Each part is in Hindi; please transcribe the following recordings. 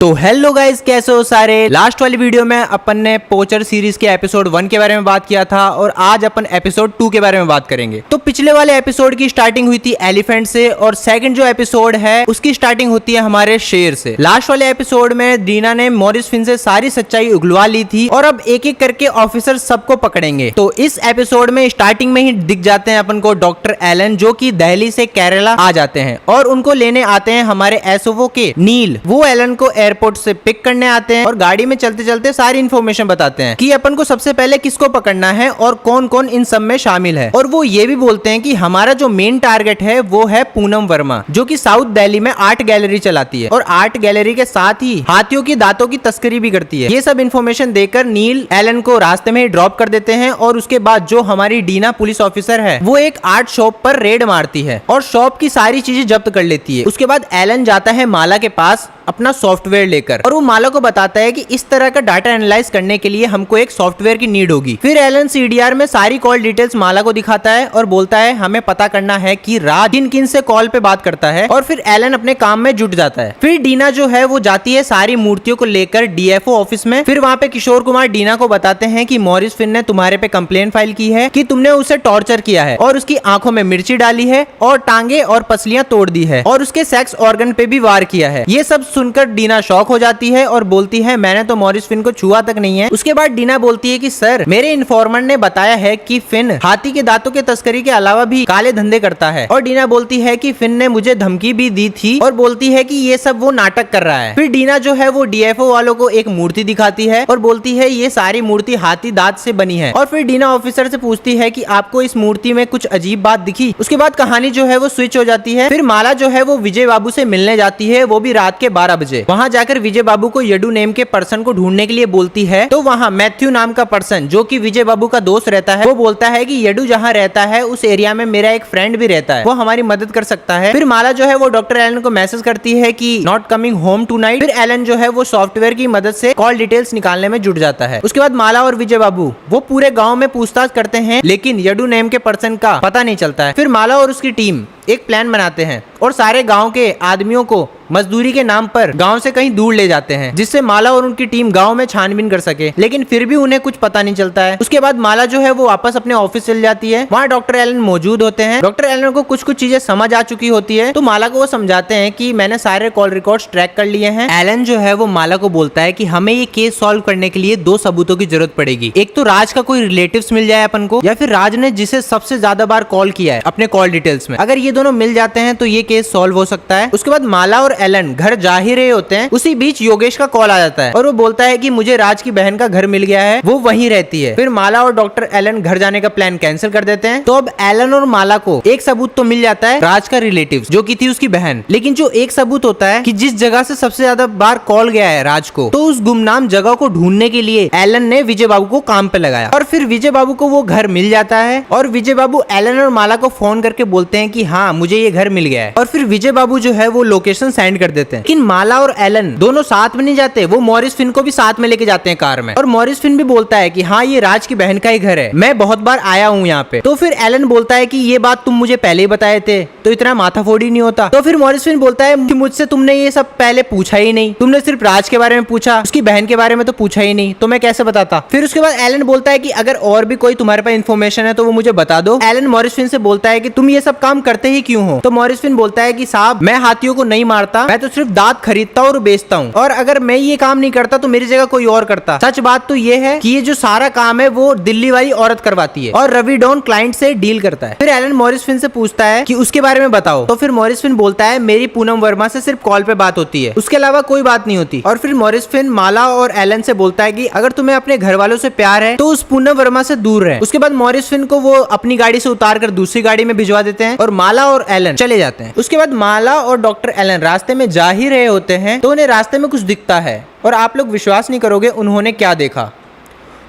तो हेलो गाइस, कैसे हो सारे। लास्ट वाली वीडियो में अपन ने पोचर सीरीज के एपिसोड 1 के बारे में बात किया था और आज अपन एपिसोड 2 के बारे में बात करेंगे। तो पिछले वाले एपिसोड की स्टार्टिंग हुई थी एलिफेंट से और सेकंड जो एपिसोड है उसकी स्टार्टिंग होती है हमारे शेर से। लास्ट वाले एपिसोड में दीना ने मॉरिस फिन से सारी सच्चाई उगलवा ली थी और अब एक एक करके ऑफिसर सबको पकड़ेंगे। तो इस एपिसोड में स्टार्टिंग में ही दिख जाते हैं अपन को डॉक्टर एलन, जो की दिल्ली से केरला आ जाते हैं और उनको लेने आते हैं हमारे एसओ के नील। वो एलन को एयरपोर्ट से पिक करने आते हैं और गाड़ी में चलते चलते सारी इन्फॉर्मेशन बताते हैं कि अपन को सबसे पहले किसको पकड़ना है और कौन कौन इन सब में शामिल है। और वो ये भी बोलते हैं कि हमारा जो मेन टारगेट है वो है पूनम वर्मा, जो कि साउथ दिल्ली में आर्ट गैलरी चलाती है और आर्ट गैलरी के साथ ही हाथियों की दांतों की तस्करी भी करती है। ये सब इन्फॉर्मेशन देकर नील एलन को रास्ते में ही ड्रॉप कर देते हैं और उसके बाद जो हमारी डीना पुलिस ऑफिसर है वो एक आर्ट शॉप पर रेड मारती है और शॉप की सारी चीजें जब्त कर लेती है। उसके बाद एलन जाता है माला के पास अपना सॉफ्टवेयर लेकर और वो माला को बताता है कि इस तरह का डाटा एनालाइज करने के लिए हमको एक सॉफ्टवेयर की नीड होगी। फिर एलन सीडीआर में सारी कॉल डिटेल्स माला को दिखाता है और बोलता है हमें पता करना है कि राज किन किन से कॉल पे बात करता है और फिर एलन अपने काम में जुट जाता है। फिर डीना जो है वो जाती है सारी मूर्तियों को लेकर डीएफओ ऑफिस में। फिर वहाँ पे किशोर कुमार डीना को बताते हैं कि मॉरिस फिन ने तुम्हारे पे कंप्लेन फाइल की है कि तुमने उसे टॉर्चर किया है और उसकी आंखों में मिर्ची डाली है और टांगे और पसलियां तोड़ दी है और उसके सेक्स ऑर्गन पे भी वार किया है। ये सब सुनकर डीना शॉक हो जाती है और बोलती है मैंने तो मॉरिस फिन को छुआ तक नहीं है। उसके बाद डीना बोलती है कि सर, मेरे इन्फॉर्मर ने बताया है कि फिन हाथी के दांतों के तस्करी के अलावा भी काले धंधे करता है। और डीना बोलती है कि फिन ने मुझे धमकी भी दी थी और बोलती है कि ये सब वो नाटक कर रहा है। फिर डीना जो है वो डीएफओ वालों को एक मूर्ति दिखाती है और बोलती है ये सारी मूर्ति हाथी दांत से बनी है। और फिर डीना ऑफिसर से पूछती है कि आपको इस मूर्ति में कुछ अजीब बात दिखी। उसके बाद कहानी जो है वो स्विच हो जाती है। फिर माला जो है वो विजय बाबू से मिलने जाती है, वो भी रात के 12 बजे। वहां जाकर विजय बाबू को यडू नेम के पर्सन को ढूंढने के लिए बोलती है। तो वहां मैथ्यू नाम का पर्सन, जो कि विजय बाबू का दोस्त रहता है, वो बोलता है कि यडू जहां रहता है उस एरिया में मेरा एक फ्रेंड भी रहता है, वो हमारी मदद कर सकता है। फिर माला जो है वो डॉक्टर एलन को मैसेज करती है कि नॉट कमिंग होम टुनाइट। फिर एलन जो है वो सॉफ्टवेयर की मदद से कॉल डिटेल्स निकालने में जुट जाता है। उसके बाद माला और विजय बाबू वो पूरे गाँव में पूछताछ करते हैं, लेकिन यडू नेम के पर्सन का पता नहीं चलता है। फिर माला और उसकी टीम एक प्लान बनाते हैं और सारे गांव के आदमियों को मजदूरी के नाम पर गांव से कहीं दूर ले जाते हैं, जिससे माला और उनकी टीम गांव में छानबीन कर सके, लेकिन फिर भी उन्हें कुछ पता नहीं चलता है। उसके बाद माला जो है वो वापस अपने ऑफिस चल जाती है। वहाँ डॉक्टर एलन मौजूद होते हैं। डॉक्टर एलन को कुछ कुछ चीजें समझ आ चुकी होती है, तो माला को वो समझाते हैं कि मैंने सारे कॉल रिकॉर्ड्स ट्रैक कर लिए हैं। एलन जो है वो माला को बोलता है कि हमें ये केस सॉल्व करने के लिए 2 सबूतों की जरूरत पड़ेगी। एक तो राज का कोई रिलेटिव्स मिल जाए अपन को, या फिर राज ने जिसे सबसे ज्यादा बार कॉल किया है अपने कॉल डिटेल्स में। अगर ये दोनों मिल जाते हैं तो ये केस सॉल्व हो सकता है। उसके बाद माला और एलन घर जा ही रहे होते हैं, उसी बीच योगेश का कॉल आ जाता है और वो बोलता है कि मुझे राज की बहन का घर मिल गया है, वो वहीं रहती है। फिर माला और डॉक्टर एलन घर जाने का प्लान कैंसिल कर देते हैं। तो अब एलन और माला को एक सबूत तो मिल जाता है, राज का रिलेटिव जो की थी उसकी बहन, लेकिन जो एक सबूत होता है कि जिस जगह से सबसे ज्यादा बार कॉल गया है राज को, तो उस गुमनाम जगह को ढूंढने के लिए एलन ने विजय बाबू को काम पे लगाया और फिर विजय बाबू को वो घर मिल जाता है और विजय बाबू एलन और माला को फोन करके बोलते हैं कि हाँ मुझे ये घर मिल गया है। और फिर विजय बाबू जो है वो लोकेशन सेंड कर देते हैं। लेकिन माला और एलन दोनों साथ में नहीं जाते, वो मॉरिस फिन को भी साथ में लेके जाते हैं कार में। और मॉरिस फिन भी बोलता है कि हाँ ये राज की बहन का ही घर है, मैं बहुत बार आया हूँ यहाँ पे। तो फिर एलन बोलता है कि ये बात तुम मुझे पहले ही बताए थे तो इतना माथाफोड़ी नहीं होता। तो फिर मॉरिस फिन बोलता है कि मुझसे तुमने ये सब पहले पूछा ही नहीं, तुमने सिर्फ राज के बारे में पूछा, उसकी बहन के बारे में तो पूछा ही नहीं, तो मैं कैसे बताता। फिर उसके बाद एलन बोलता है कि अगर और भी कोई तुम्हारे पास इन्फॉर्मेशन है तो वो मुझे बता दो। एलन मॉरिस फिन से बोलता है कि तुम ये सब काम करते ही क्यों हो। तो मॉरिस फिन बोलता है कि साहब मैं हाथियों को नहीं मारता, मैं तो सिर्फ दांत खरीदता और बेचता हूँ, और अगर मैं ये काम नहीं करता तो मेरी जगह कोई और करता। सच बात तो ये है कि ये जो सारा काम है वो दिल्ली वाली औरत करवाती है और रवि डॉन क्लाइंट से डील करता है। फिर एलन मॉरिस फिन से पूछता है कि उसके बारे में बताओ। तो फिर मॉरिस फिन बोलता है मेरी पूनम वर्मा से सिर्फ कॉल पे बात होती है, उसके अलावा कोई बात नहीं होती। और फिर मॉरिस फिन माला और एलन से बोलता है कि अगर तुम्हें अपने घर वालों से प्यार है तो उस पूनम वर्मा से दूर रहे। उसके बाद मॉरिस फिन को वो अपनी गाड़ी से उतार कर दूसरी गाड़ी में भिजवा देते हैं और माला और एलन चले जाते हैं। उसके बाद माला और डॉक्टर एलन रास्ते में जा ही रहे होते हैं तो उन्हें रास्ते में कुछ दिखता है और आप लोग विश्वास नहीं करोगे उन्होंने क्या देखा।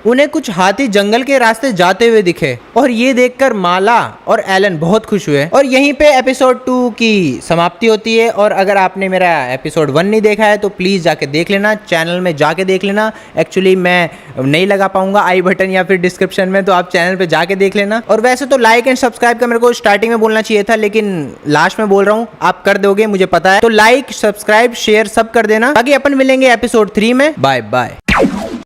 उन्हें कुछ हाथी जंगल के रास्ते जाते हुए दिखे और ये देखकर माला और एलन बहुत खुश हुए। और यहीं पे एपिसोड 2 की समाप्ति होती है। और अगर आपने मेरा एपिसोड 1 नहीं देखा है तो प्लीज जाके देख लेना, चैनल में जाके देख लेना। एक्चुअली मैं नहीं लगा पाऊंगा आई बटन या फिर डिस्क्रिप्शन में, तो आप चैनल पे जाके देख लेना। और वैसे तो लाइक एंड सब्सक्राइब का मेरे को स्टार्टिंग में बोलना चाहिए था, लेकिन लास्ट में बोल रहा हूँ, आप कर दोगे मुझे पता है। तो लाइक, सब्सक्राइब, शेयर सब कर देना। बाकी अपन मिलेंगे एपिसोड 3 में। Bye bye.